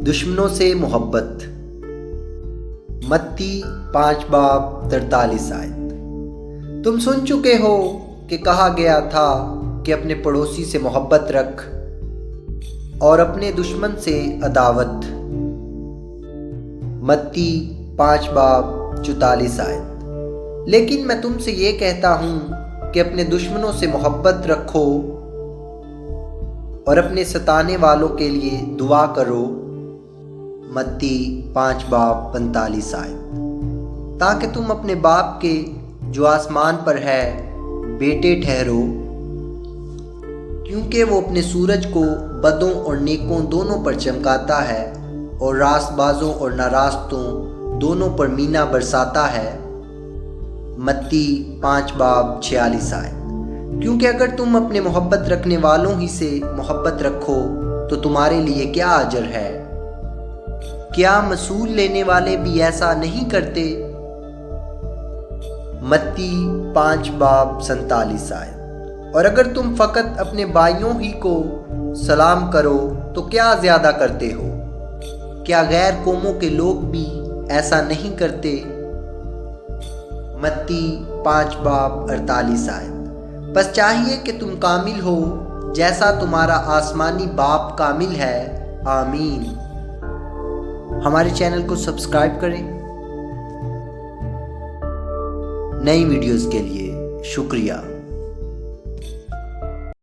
دشمنوں سے محبت۔ متی 5 باب 43 آیت۔ تم سن چکے ہو کہ کہا گیا تھا کہ اپنے پڑوسی سے محبت رکھ اور اپنے دشمن سے عداوت۔ متی 5 باب 44 آیت۔ لیکن میں تم سے یہ کہتا ہوں کہ اپنے دشمنوں سے محبت رکھو اور اپنے ستانے والوں کے لیے دعا کرو۔ متی 5 باب 45 آیت۔ تاکہ تم اپنے باپ کے جو آسمان پر ہے بیٹے ٹھہرو، کیونکہ وہ اپنے سورج کو بدوں اور نیکوں دونوں پر چمکاتا ہے اور راست بازوں اور ناراستوں دونوں پر مینہ برساتا ہے۔ متی 5 باب 46 آیت۔ کیونکہ اگر تم اپنے محبت رکھنے والوں ہی سے محبت رکھو تو تمہارے لیے کیا اجر ہے؟ کیا مسول لینے والے بھی ایسا نہیں کرتے؟ متی 5 باب 47 آیت۔ اور اگر تم فقط اپنے بھائیوں ہی کو سلام کرو تو کیا زیادہ کرتے ہو؟ کیا غیر قوموں کے لوگ بھی ایسا نہیں کرتے؟ متی 5 باب 48 آیت۔ بس چاہیے کہ تم کامل ہو جیسا تمہارا آسمانی باپ کامل ہے۔ آمین۔ ہمارے چینل کو سبسکرائب کریں۔ نئی ویڈیوز کے لیے شکریہ۔